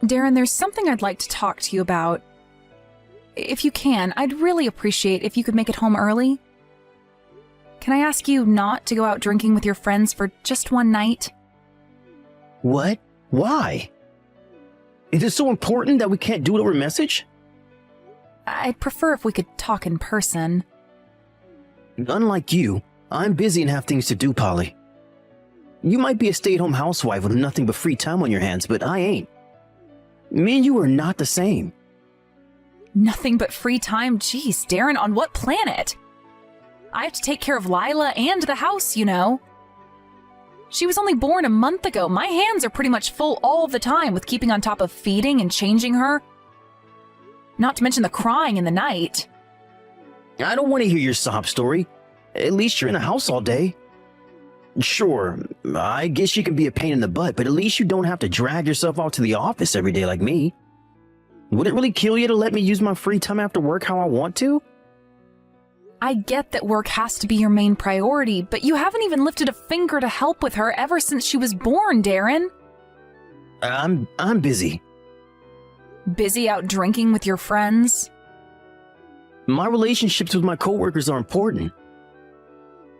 Darren, there's something I'd like to talk to you about. If you can, I'd really appreciate if you could make it home early. Can I ask you not to go out drinking with your friends for just one night? What? Why? Is it so important that we can't do it over message? I'd prefer if we could talk in person. Unlike you, I'm busy and have things to do, Polly. You might be a stay-at-home housewife with nothing but free time on your hands, but I ain't. Me and you are not the same. Nothing but free time? Jeez, Darren, on what planet? I have to take care of Lila and the house, you know. She was only born a month ago. My hands are pretty much full all the time with keeping on top of feeding and changing her. Not to mention the crying in the night. I don't want to hear your sob story. At least you're in the house all day. Sure, I guess you can be a pain in the butt, but at least you don't have to drag yourself out to the office every day like me. Would it really kill you to let me use my free time after work how I want to? I get that work has to be your main priority, but you haven't even lifted a finger to help with her ever since she was born, Darren. I'm busy. Busy out drinking with your friends? My relationships with my coworkers are important.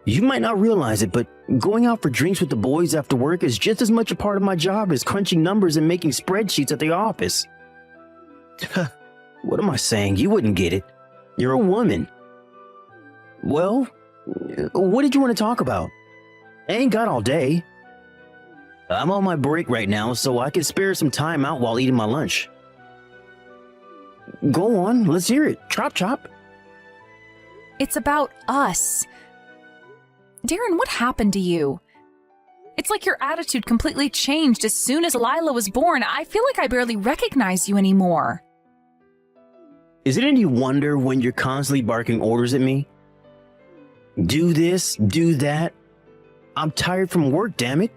You might not realize it, but going out for drinks with the boys after work is just as much a part of my job as crunching numbers and making spreadsheets at the office. What am I saying? You wouldn't get it. You're a woman. Well, what did you want to talk about? I ain't got all day. I'm on my break right now, so I can spare some time out while eating my lunch. Go on, let's hear it. Chop chop. It's about us. Darren, what happened to you? It's like your attitude completely changed as soon as Lila was born. I feel like I barely recognize you anymore. Is it any wonder when you're constantly barking orders at me? Do this, do that. I'm tired from work, damn it.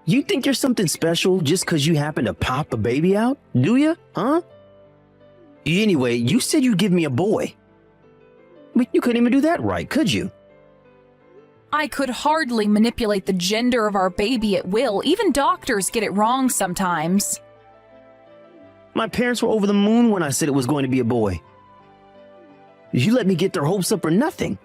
You think you're something special just because you happen to pop a baby out? Do you? Huh? Anyway, you said you'd give me a boy. But you couldn't even do that right, could you? I could hardly manipulate the gender of our baby at will. Even doctors get it wrong sometimes. My parents were over the moon when I said it was going to be a boy. You let me get their hopes up for nothing.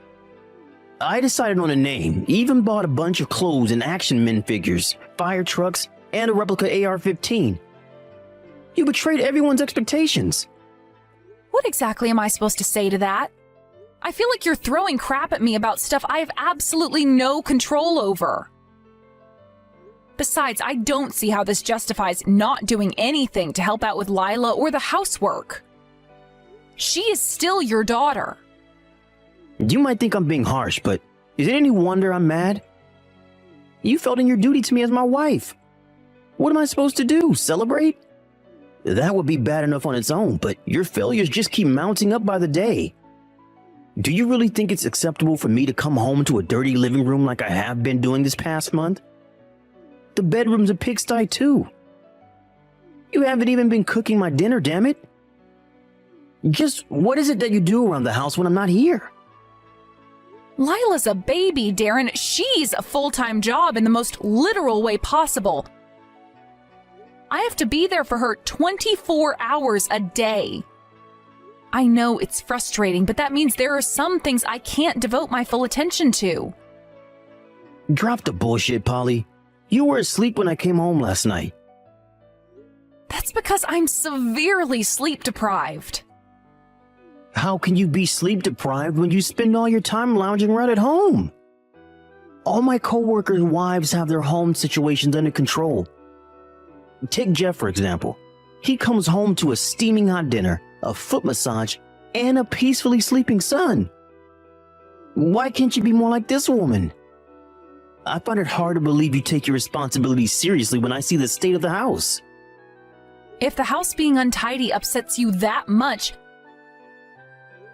I decided on a name, even bought a bunch of clothes and action men figures, fire trucks, and a replica AR-15. You betrayed everyone's expectations. What exactly am I supposed to say to that? I feel like you're throwing crap at me about stuff I have absolutely no control over. Besides, I don't see how this justifies not doing anything to help out with Lila or the housework. She is still your daughter. You might think I'm being harsh, but is it any wonder I'm mad? You felt in your duty to me as my wife. What am I supposed to do? Celebrate? That would be bad enough on its own, but your failures just keep mounting up by the day. Do you really think it's acceptable for me to come home to a dirty living room like I have been doing this past month? The bedroom's a pigsty too. You haven't even been cooking my dinner, damn it. Just what is it that you do around the house when I'm not here? Lila's a baby, Darren. She's a full-time job in the most literal way possible. I have to be there for her 24 hours a day. I know it's frustrating, but that means there are some things I can't devote my full attention to. Drop the bullshit, Polly. You were asleep when I came home last night. That's because I'm severely sleep-deprived. How can you be sleep-deprived when you spend all your time lounging around at home? All my coworkers' wives have their home situations under control. Take Jeff, for example. He comes home to a steaming hot dinner, a foot massage, and a peacefully sleeping son. Why can't you be more like this woman? I find it hard to believe you take your responsibilities seriously when I see the state of the house. If the house being untidy upsets you that much,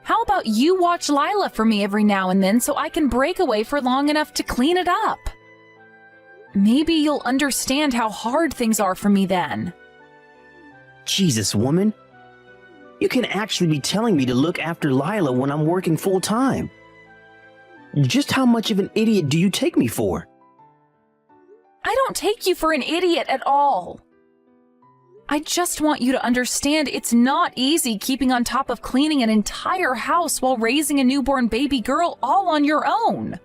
how about you watch Lila for me every now and then so I can break away for long enough to clean it up? Maybe you'll understand how hard things are for me then. Jesus, woman. You can actually be telling me to look after Lila when I'm working full-time. Just how much of an idiot do you take me for? I don't take you for an idiot at all. I just want you to understand it's not easy keeping on top of cleaning an entire house while raising a newborn baby girl all on your own.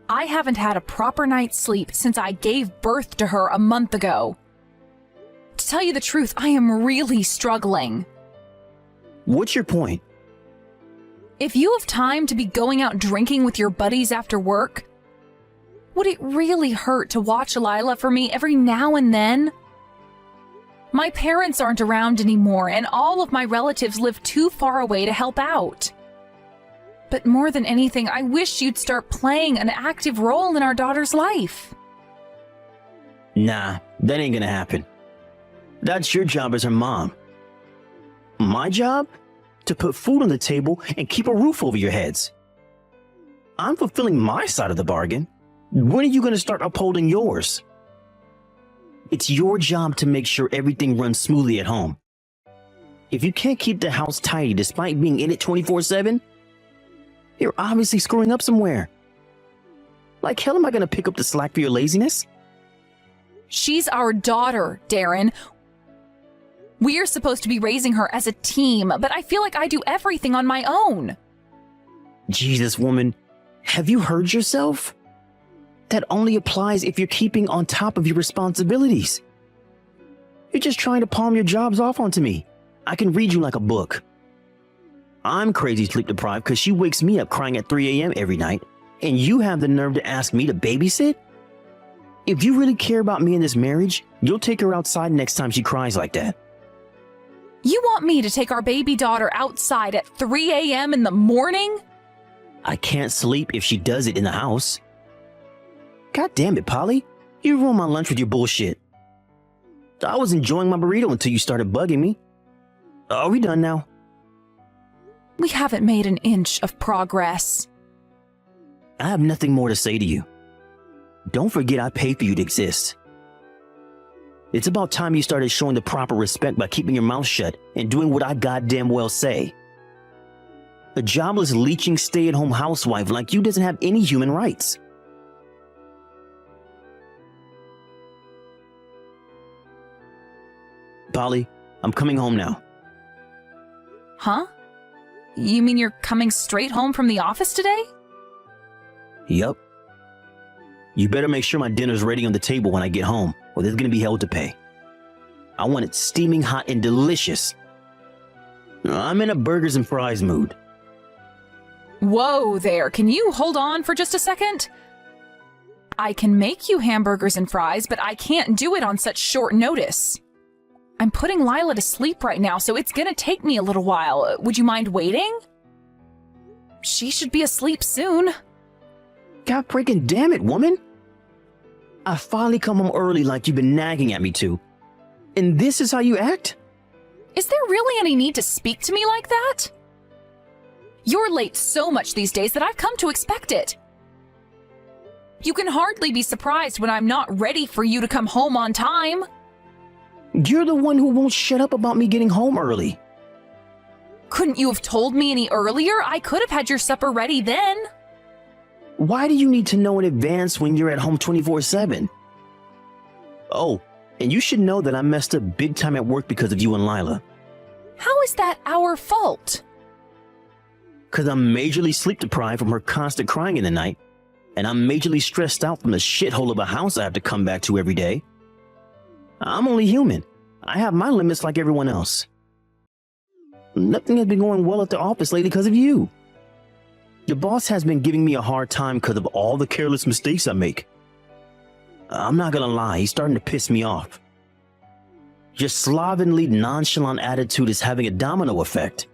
I haven't had a proper night's sleep since I gave birth to her a month ago. To tell you the truth, I am really struggling. What's your point? If you have time to be going out drinking with your buddies after work, would it really hurt to watch Lila for me every now and then? My parents aren't around anymore, and all of my relatives live too far away to help out. But more than anything, I wish you'd start playing an active role in our daughter's life. Nah, that ain't gonna happen. That's your job as her mom. My job? To put food on the table and keep a roof over your heads. I'm fulfilling my side of the bargain. When are you gonna start upholding yours? It's your job to make sure everything runs smoothly at home. If you can't keep the house tidy despite being in it 24/7, you're obviously screwing up somewhere. Like hell am I gonna pick up the slack for your laziness? She's our daughter, Darren. We're supposed to be raising her as a team, but I feel like I do everything on my own. Jesus, woman, have you heard yourself? That only applies if you're keeping on top of your responsibilities. You're just trying to palm your jobs off onto me. I can read you like a book. I'm crazy sleep deprived because she wakes me up crying at 3 a.m. every night, and you have the nerve to ask me to babysit? If you really care about me in this marriage, you'll take her outside next time she cries like that. You want me to take our baby daughter outside at 3 a.m. in the morning? I can't sleep if she does it in the house. God damn it, Polly. You ruined my lunch with your bullshit. I was enjoying my burrito until you started bugging me. Are we done now? We haven't made an inch of progress. I have nothing more to say to you. Don't forget I paid for you to exist. It's about time you started showing the proper respect by keeping your mouth shut and doing what I goddamn well say. A jobless, leeching, stay-at-home housewife like you doesn't have any human rights. Polly, I'm coming home now. Huh? You mean you're coming straight home from the office today? Yup. You better make sure my dinner's ready on the table when I get home, or there's gonna be hell to pay. I want it steaming hot and delicious. I'm in a burgers and fries mood. Whoa there, can you hold on for just a second? I can make you hamburgers and fries, but I can't do it on such short notice. I'm putting Lila to sleep right now, so it's gonna take me a little while. Would you mind waiting? She should be asleep soon. God freaking damn it, woman! I finally come home early like you've been nagging at me to. And this is how you act? Is there really any need to speak to me like that? You're late so much these days that I've come to expect it. You can hardly be surprised when I'm not ready for you to come home on time. You're the one who won't shut up about me getting home early. Couldn't you have told me any earlier? I could have had your supper ready then. Why do you need to know in advance when you're at home 24/7? Oh, and you should know that I messed up big time at work because of you and Lila. How is that our fault? Because I'm majorly sleep deprived from her constant crying in the night, and I'm majorly stressed out from the shithole of a house I have to come back to every day. I'm only human. I have my limits like everyone else. Nothing has been going well at the office lately because of you. The boss has been giving me a hard time because of all the careless mistakes I make. I'm not gonna lie, he's starting to piss me off. Your slovenly, nonchalant attitude is having a domino effect.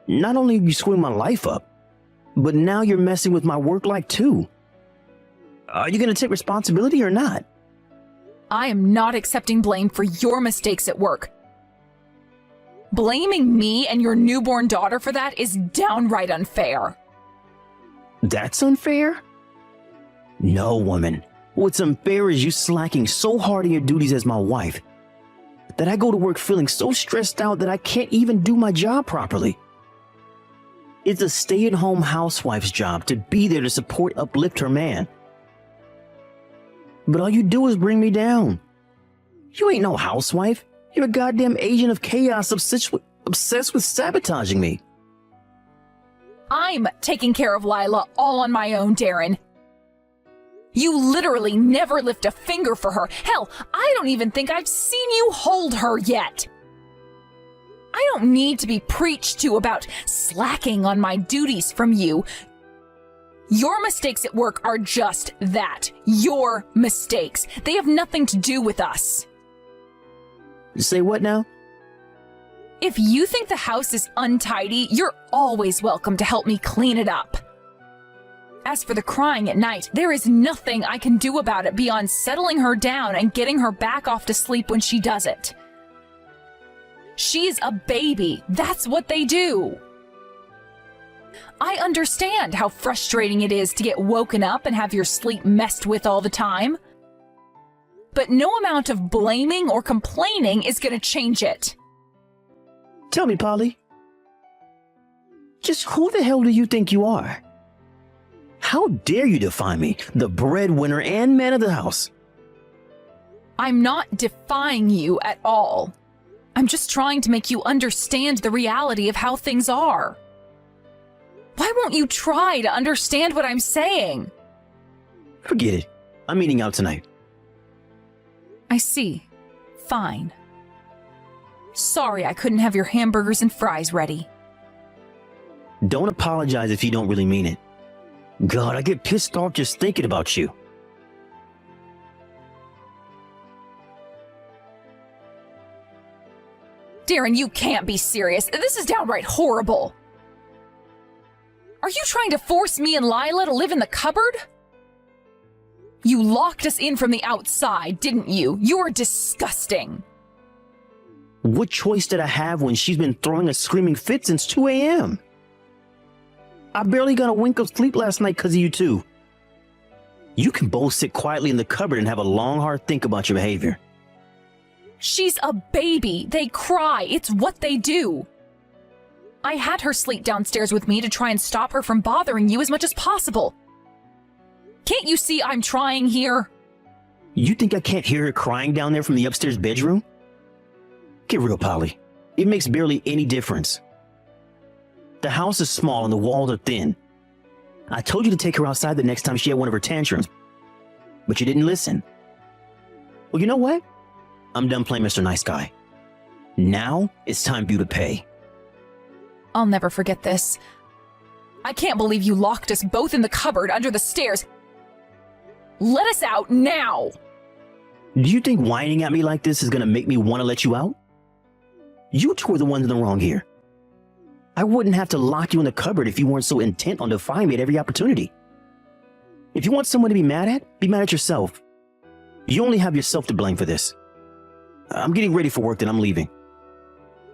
Not only have you screwed my life up, but now you're messing with my work life too. Are you gonna take responsibility or not? I am not accepting blame for your mistakes at work. Blaming me and your newborn daughter for that is downright unfair. That's unfair? No, woman. What's unfair is you slacking so hard in your duties as my wife that I go to work feeling so stressed out that I can't even do my job properly. It's a stay-at-home housewife's job to be there to support, uplift her man. But all you do is bring me down. You ain't no housewife. You're a goddamn agent of chaos obsessed with sabotaging me. I'm taking care of Lila all on my own, Darren. You literally never lift a finger for her. Hell, I don't even think I've seen you hold her yet. I don't need to be preached to about slacking on my duties from you. Your mistakes at work are just that. Your mistakes. They have nothing to do with us. Say what now? If you think the house is untidy, you're always welcome to help me clean it up. As for the crying at night, there is nothing I can do about it beyond settling her down and getting her back off to sleep when she does it. She's a baby. That's what they do. I understand how frustrating it is to get woken up and have your sleep messed with all the time. But no amount of blaming or complaining is going to change it. Tell me, Polly. Just who the hell do you think you are? How dare you defy me, the breadwinner and man of the house? I'm not defying you at all. I'm just trying to make you understand the reality of how things are. Why won't you try to understand what I'm saying? Forget it. I'm eating out tonight. I see. Fine. Sorry I couldn't have your hamburgers and fries ready. Don't apologize if you don't really mean it. God, I get pissed off just thinking about you. Darren, you can't be serious. This is downright horrible. Are you trying to force me and Lila to live in the cupboard? You locked us in from the outside, didn't you? You're disgusting. What choice did I have when she's been throwing a screaming fit since 2 a.m.? I barely got a wink of sleep last night because of you two. You can both sit quietly in the cupboard and have a long, hard think about your behavior. She's a baby. They cry. It's what they do. I had her sleep downstairs with me to try and stop her from bothering you as much as possible. Can't you see I'm trying here? You think I can't hear her crying down there from the upstairs bedroom? Get real, Polly. It makes barely any difference. The house is small and the walls are thin. I told you to take her outside the next time she had one of her tantrums, but you didn't listen. Well, you know what? I'm done playing Mr. Nice Guy. Now it's time for you to pay. I'll never forget this. I can't believe you locked us both in the cupboard under the stairs. Let us out now! Do you think whining at me like this is going to make me want to let you out? You two are the ones in the wrong here. I wouldn't have to lock you in the cupboard if you weren't so intent on defying me at every opportunity. If you want someone to be mad at yourself. You only have yourself to blame for this. I'm getting ready for work, then I'm leaving.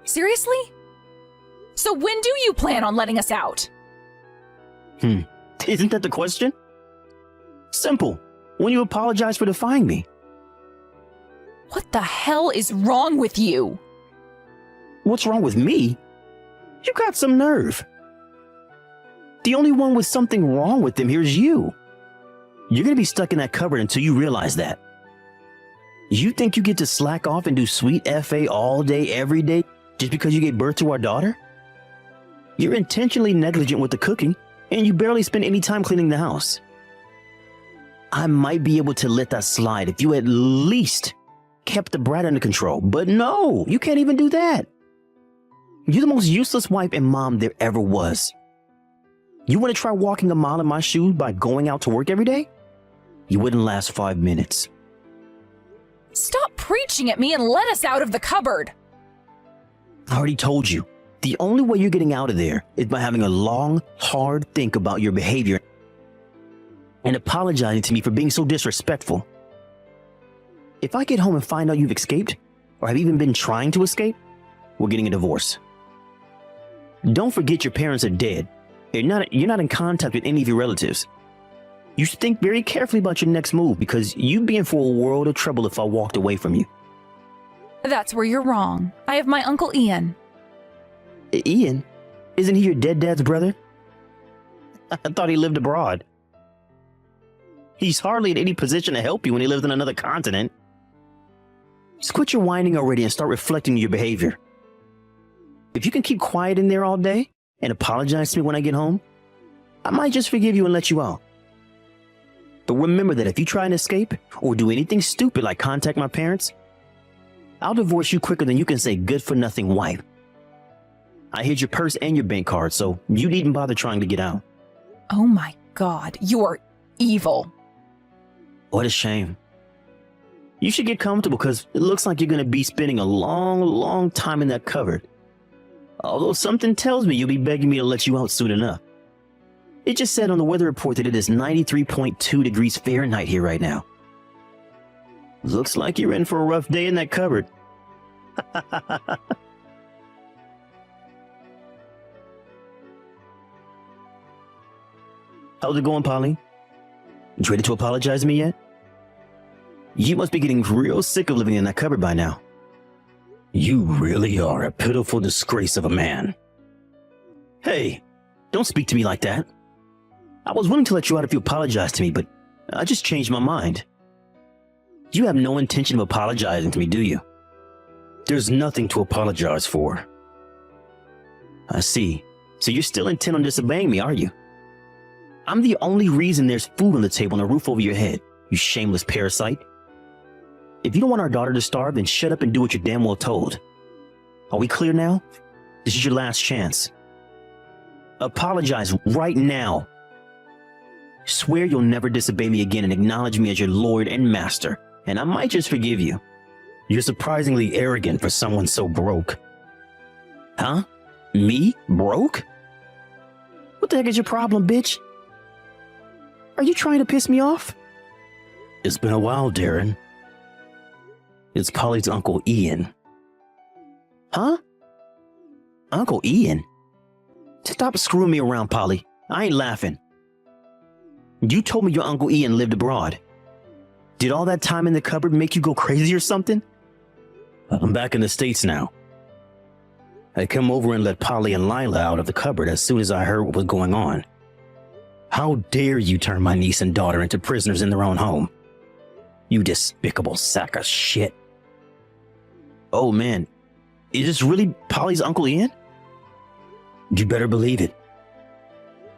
Seriously? So when do you plan on letting us out? Isn't that the question? Simple. When you apologize for defying me. What the hell is wrong with you? What's wrong with me? You got some nerve. The only one with something wrong with them here is you. You're gonna be stuck in that cupboard until you realize that. You think you get to slack off and do sweet FA all day, every day, just because you gave birth to our daughter? You're intentionally negligent with the cooking, and you barely spend any time cleaning the house. I might be able to let that slide if you at least kept the brat under control, but no, you can't even do that. You're the most useless wife and mom there ever was. You want to try walking a mile in my shoes by going out to work every day? You wouldn't last 5 minutes. Stop preaching at me and let us out of the cupboard. I already told you, the only way you're getting out of there is by having a long, hard think about your behavior and apologizing to me for being so disrespectful. If I get home and find out you've escaped, or have even been trying to escape, we're getting a divorce. Don't forget your parents are dead. You're not in contact with any of your relatives. You should think very carefully about your next move because you'd be in for a world of trouble if I walked away from you. That's where you're wrong. I have my Uncle Ian. Ian? Isn't he your dead dad's brother? I thought he lived abroad. He's hardly in any position to help you when he lives in another continent. Just quit your whining already and start reflecting on your behavior. If you can keep quiet in there all day and apologize to me when I get home, I might just forgive you and let you out. But remember that if you try and escape or do anything stupid like contact my parents, I'll divorce you quicker than you can say good for nothing wife. I hid your purse and your bank card, so you needn't bother trying to get out. Oh my God, you are evil. What a shame. You should get comfortable because it looks like you're going to be spending a long, long time in that cupboard. Although something tells me you'll be begging me to let you out soon enough. It just said on the weather report that it is 93.2 degrees Fahrenheit here right now. Looks like you're in for a rough day in that cupboard. How's it going, Polly? You ready to apologize to me yet? You must be getting real sick of living in that cupboard by now. You really are a pitiful disgrace of a man. Hey, don't speak to me like that. I was willing to let you out if you apologized to me, but I just changed my mind. You have no intention of apologizing to me, do you? There's nothing to apologize for. I see. So you're still intent on disobeying me, are you? I'm the only reason there's food on the table and a roof over your head, you shameless parasite. If you don't want our daughter to starve, then shut up and do what you're damn well told. Are we clear now? This is your last chance. Apologize right now. Swear you'll never disobey me again and acknowledge me as your lord and master, and I might just forgive you. You're surprisingly arrogant for someone so broke. Huh? Me? Broke? What the heck is your problem, bitch? Are you trying to piss me off? It's been a while, Darren. It's Polly's Uncle Ian. Huh? Uncle Ian? Stop screwing me around, Polly. I ain't laughing. You told me your Uncle Ian lived abroad. Did all that time in the cupboard make you go crazy or something? I'm back in the States now. I come over and let Polly and Lila out of the cupboard as soon as I heard what was going on. How dare you turn my niece and daughter into prisoners in their own home? You despicable sack of shit. Oh man, is this really Polly's Uncle Ian? You better believe it.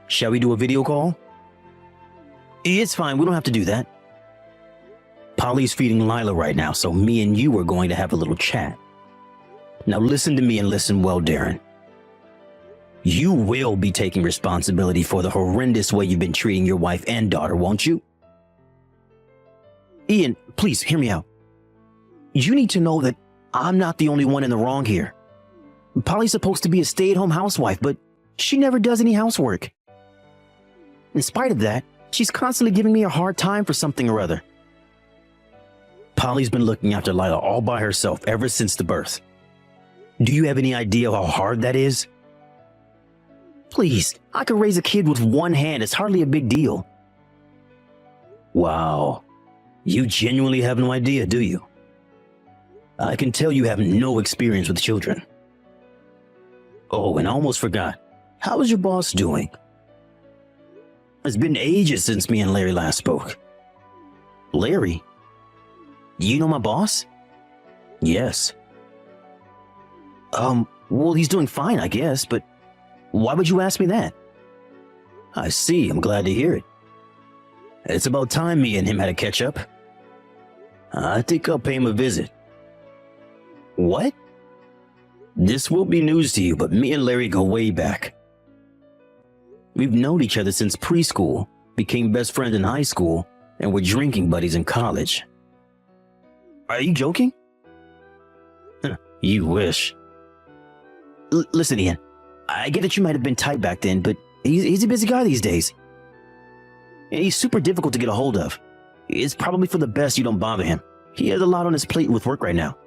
Shall we do a video call? It's fine, we don't have to do that. Polly's feeding Lila right now, so me and you are going to have a little chat. Now listen to me and listen well, Darren. You will be taking responsibility for the horrendous way you've been treating your wife and daughter, won't you? Ian, please hear me out. You need to know that I'm not the only one in the wrong here. Polly's supposed to be a stay-at-home housewife, but she never does any housework. In spite of that, she's constantly giving me a hard time for something or other. Polly's been looking after Lila all by herself ever since the birth. Do you have any idea how hard that is? Please, I could raise a kid with one hand. It's hardly a big deal. Wow. You genuinely have no idea, do you? I can tell you have no experience with children. Oh, and I almost forgot. How is your boss doing? It's been ages since me and Larry last spoke. Larry? You know my boss? Yes. Well, he's doing fine, I guess, but why would you ask me that? I see, I'm glad to hear it. It's about time me and him had a catch-up. I think I'll pay him a visit. What? This will be news to you, but me and Larry go way back. We've known each other since preschool, became best friends in high school, and were drinking buddies in college. Are you joking? You wish. Listen, Ian, I get that you might have been tight back then, but he's a busy guy these days. And he's super difficult to get a hold of. It's probably for the best you don't bother him. He has a lot on his plate with work right now.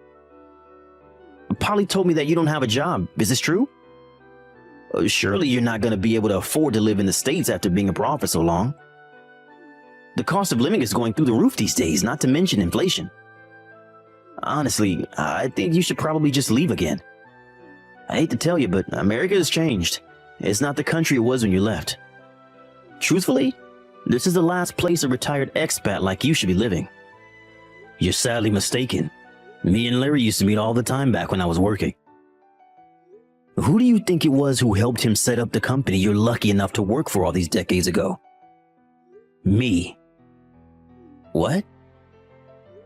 Polly told me that you don't have a job. Is this true? Surely you're not going to be able to afford to live in the States after being abroad for so long. The cost of living is going through the roof these days, not to mention inflation. Honestly, I think you should probably just leave again. I hate to tell you, but America has changed. It's not the country it was when you left. Truthfully, this is the last place a retired expat like you should be living. You're sadly mistaken. Me and Larry used to meet all the time back when I was working. Who do you think it was who helped him set up the company you're lucky enough to work for all these decades ago? Me. What?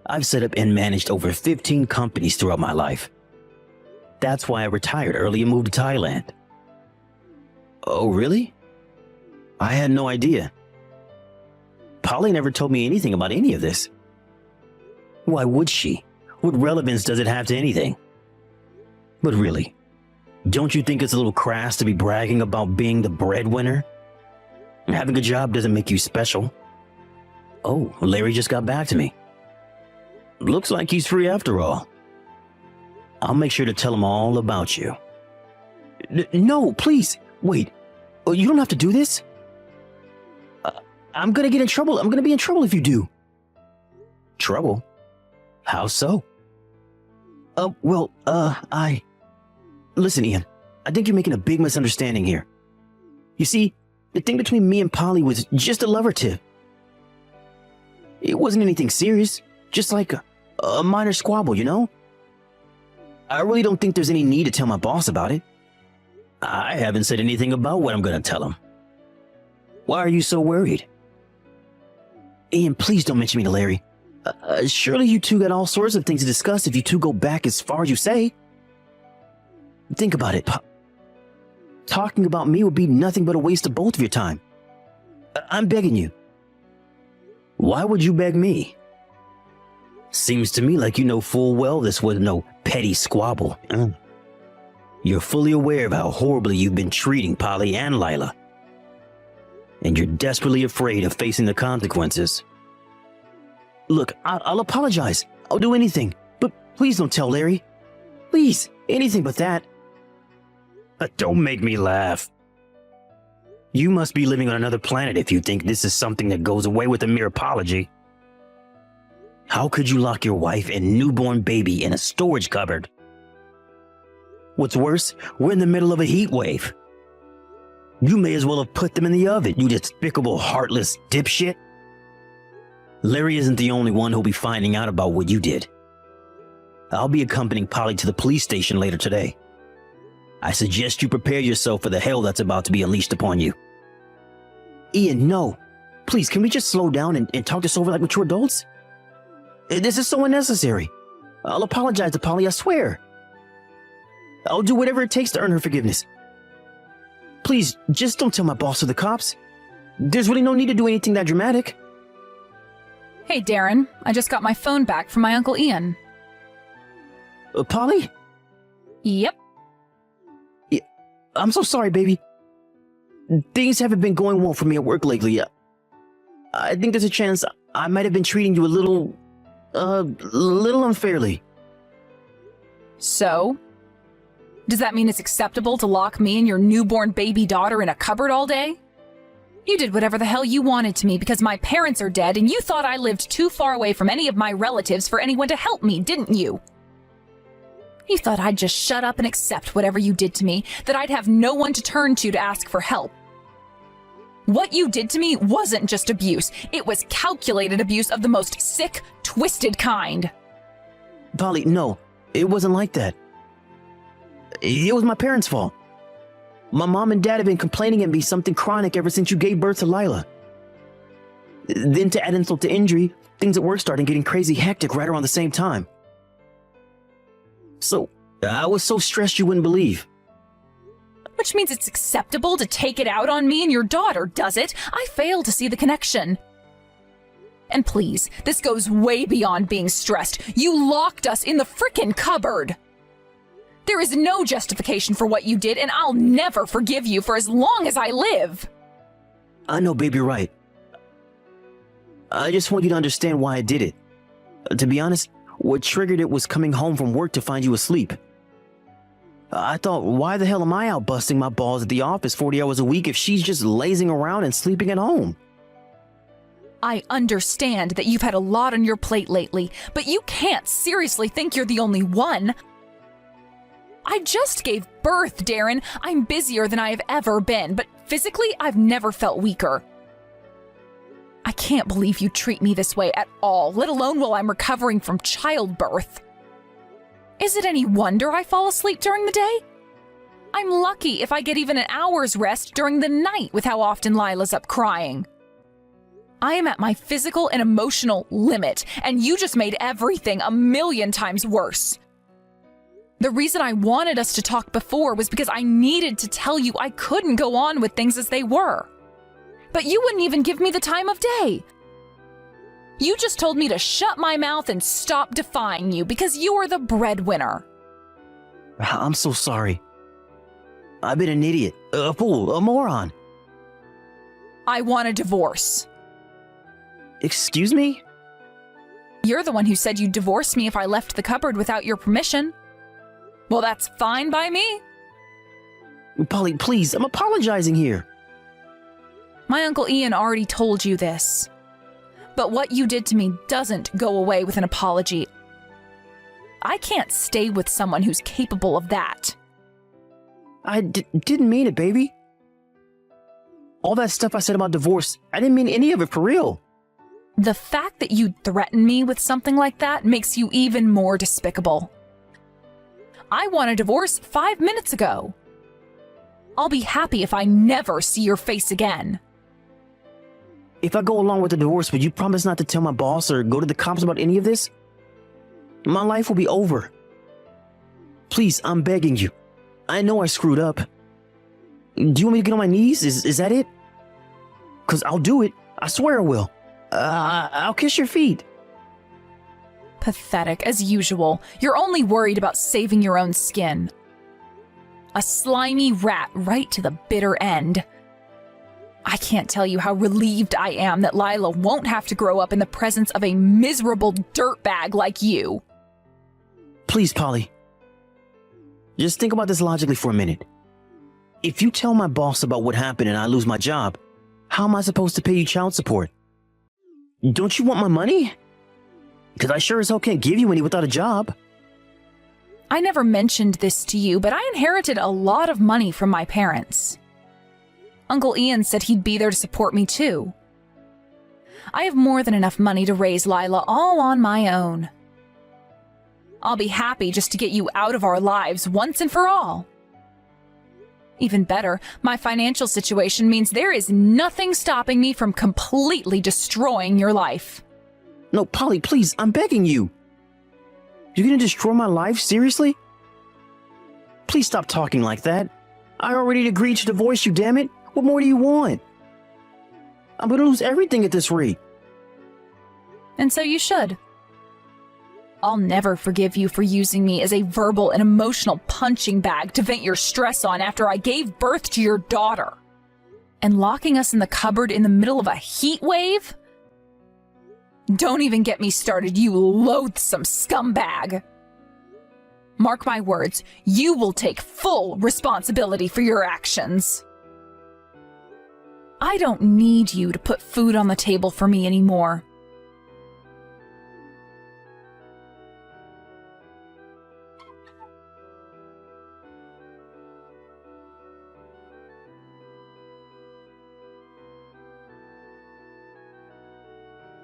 I've set up and managed over 15 companies throughout my life. That's why I retired early and moved to Thailand. Oh, really? I had no idea. Polly never told me anything about any of this. Why would she? What relevance does it have to anything? But really, don't you think it's a little crass to be bragging about being the breadwinner? Having a job doesn't make you special. Oh, Larry just got back to me. Looks like he's free after all. I'll make sure to tell him all about you. No, please, wait. You don't have to do this. I'm gonna get in trouble. I'm gonna be in trouble if you do. Trouble? How so? Listen, Ian, I think you're making a big misunderstanding here. You see, the thing between me and Polly was just a lover tip. It wasn't anything serious, just like a minor squabble, you know? I really don't think there's any need to tell my boss about it. I haven't said anything about what I'm gonna tell him. Why are you so worried? Ian, please don't mention me to Larry. Surely you two got all sorts of things to discuss if you two go back as far as you say. Think about it. Talking about me would be nothing but a waste of both of your time. I'm begging you. Why would you beg me? Seems to me like you know full well this was no petty squabble. You're fully aware of how horribly you've been treating Polly and Lila. And you're desperately afraid of facing the consequences. Look, I'll apologize. I'll do anything. But please don't tell Larry. Please, anything but that. Don't make me laugh. You must be living on another planet if you think this is something that goes away with a mere apology. How could you lock your wife and newborn baby in a storage cupboard? What's worse, we're in the middle of a heat wave. You may as well have put them in the oven, you despicable, heartless dipshit. Larry isn't the only one who'll be finding out about what you did. I'll be accompanying Polly to the police station later today. I suggest you prepare yourself for the hell that's about to be unleashed upon you. Ian, no. Please, can we just slow down and talk this over like mature adults? This is so unnecessary. I'll apologize to Polly, I swear. I'll do whatever it takes to earn her forgiveness. Please, just don't tell my boss or the cops. There's really no need to do anything that dramatic. Hey, Darren, I just got my phone back from my Uncle Ian. Polly? Yep. I'm so sorry, baby. Things haven't been going well for me at work lately. I think there's a chance I might have been treating you a little unfairly. So? Does that mean it's acceptable to lock me and your newborn baby daughter in a cupboard all day? You did whatever the hell you wanted to me because my parents are dead and you thought I lived too far away from any of my relatives for anyone to help me, didn't you? You thought I'd just shut up and accept whatever you did to me, that I'd have no one to turn to ask for help. What you did to me wasn't just abuse. It was calculated abuse of the most sick, twisted kind. Polly, no, it wasn't like that. It was my parents' fault. My mom and dad have been complaining at me something chronic ever since you gave birth to Lila. Then to add insult to injury, things at work started getting crazy hectic right around the same time. So, I was so stressed you wouldn't believe. Which means it's acceptable to take it out on me and your daughter, does it? I fail to see the connection. And please, this goes way beyond being stressed. You locked us in the frickin' cupboard. There is no justification for what you did, and I'll never forgive you for as long as I live. I know, babe, you're right. I just want you to understand why I did it. To be honest, what triggered it was coming home from work to find you asleep. I thought, why the hell am I out busting my balls at the office 40 hours a week if she's just lazing around and sleeping at home? I understand that you've had a lot on your plate lately, but you can't seriously think you're the only one. I just gave birth, Darren. I'm busier than I have ever been, but physically, I've never felt weaker. I can't believe you treat me this way at all, let alone while I'm recovering from childbirth. Is it any wonder I fall asleep during the day? I'm lucky if I get even an hour's rest during the night with how often Lila's up crying. I am at my physical and emotional limit, and you just made everything a million times worse. The reason I wanted us to talk before was because I needed to tell you I couldn't go on with things as they were. But you wouldn't even give me the time of day. You just told me to shut my mouth and stop defying you because you are the breadwinner. I'm so sorry. I've been an idiot, a fool, a moron. I want a divorce. Excuse me? You're the one who said you'd divorce me if I left the cupboard without your permission. Well, that's fine by me. Polly, please, I'm apologizing here. My Uncle Ian already told you this. But what you did to me doesn't go away with an apology. I can't stay with someone who's capable of that. I didn't mean it, baby. All that stuff I said about divorce, I didn't mean any of it for real. The fact that you'd threaten me with something like that makes you even more despicable. I want a divorce 5 minutes ago. I'll be happy if I never see your face again. If I go along with the divorce, would you promise not to tell my boss or go to the cops about any of this? My life will be over. Please, I'm begging you. I know I screwed up. Do you want me to get on my knees? Is that it? 'Cause I'll do it. I swear I will. I'll kiss your feet. Pathetic, as usual. You're only worried about saving your own skin. A slimy rat right to the bitter end. I can't tell you how relieved I am that Lila won't have to grow up in the presence of a miserable dirtbag like you. Please, Polly. Just think about this logically for a minute. If you tell my boss about what happened and I lose my job, how am I supposed to pay you child support? Don't you want my money? Because I sure as hell can't give you any without a job. I never mentioned this to you, but I inherited a lot of money from my parents. Uncle Ian said he'd be there to support me too. I have more than enough money to raise Lila all on my own. I'll be happy just to get you out of our lives once and for all. Even better, my financial situation means there is nothing stopping me from completely destroying your life. No, Polly, please, I'm begging you. You're gonna destroy my life? Seriously? Please stop talking like that. I already agreed to divorce you, damn it. What more do you want? I'm gonna lose everything at this rate. And so you should. I'll never forgive you for using me as a verbal and emotional punching bag to vent your stress on after I gave birth to your daughter. And locking us in the cupboard in the middle of a heat wave? Don't even get me started, you loathsome scumbag. Mark my words, you will take full responsibility for your actions. I don't need you to put food on the table for me anymore.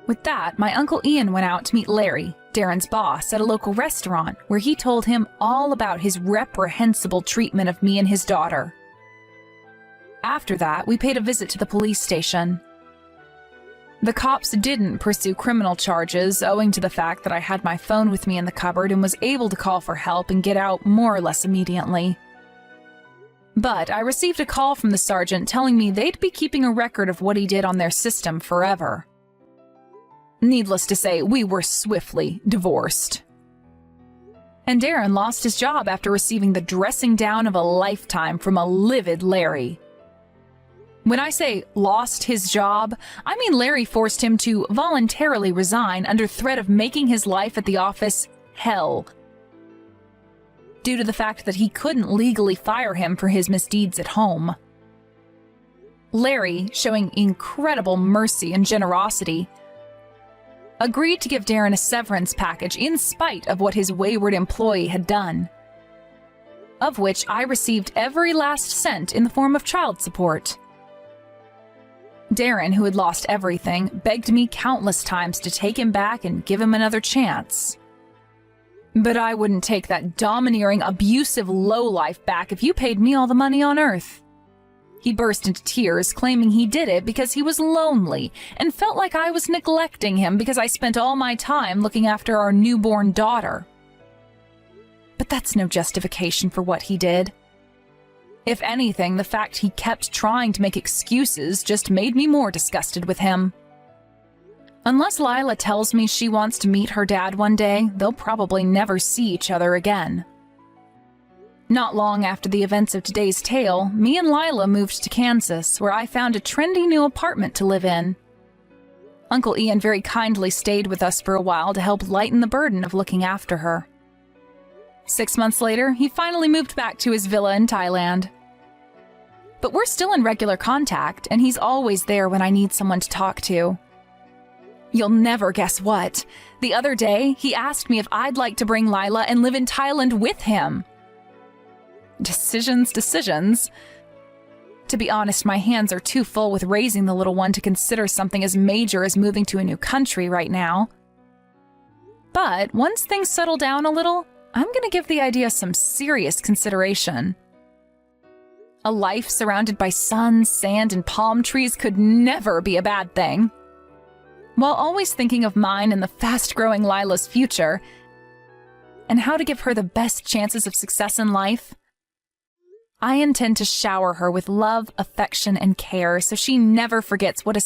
With that, my Uncle Ian went out to meet Larry, Darren's boss, at a local restaurant where he told him all about his reprehensible treatment of me and his daughter. After that, we paid a visit to the police station. The cops didn't pursue criminal charges owing to the fact that I had my phone with me in the cupboard and was able to call for help and get out more or less immediately. But I received a call from the sergeant telling me they'd be keeping a record of what he did on their system forever. Needless to say, we were swiftly divorced. And Darren lost his job after receiving the dressing down of a lifetime from a livid Larry. When I say lost his job, I mean Larry forced him to voluntarily resign under threat of making his life at the office hell, due to the fact that he couldn't legally fire him for his misdeeds at home. Larry, showing incredible mercy and generosity, agreed to give Darren a severance package in spite of what his wayward employee had done, of which I received every last cent in the form of child support. Darren, who had lost everything, begged me countless times to take him back and give him another chance. But I wouldn't take that domineering, abusive lowlife back if you paid me all the money on earth. He burst into tears, claiming he did it because he was lonely and felt like I was neglecting him because I spent all my time looking after our newborn daughter. But that's no justification for what he did. If anything, the fact he kept trying to make excuses just made me more disgusted with him. Unless Lila tells me she wants to meet her dad one day, they'll probably never see each other again. Not long after the events of today's tale, me and Lila moved to Kansas, where I found a trendy new apartment to live in. Uncle Ian very kindly stayed with us for a while to help lighten the burden of looking after her. 6 months later, he finally moved back to his villa in Thailand. But we're still in regular contact, and he's always there when I need someone to talk to. You'll never guess what. The other day, he asked me if I'd like to bring Lila and live in Thailand with him. Decisions. To be honest, my hands are too full with raising the little one to consider something as major as moving to a new country right now. But once things settle down a little, I'm going to give the idea some serious consideration. A life surrounded by sun, sand, and palm trees could never be a bad thing. While always thinking of mine and the fast-growing Lila's future, and how to give her the best chances of success in life, I intend to shower her with love, affection, and care so she never forgets what a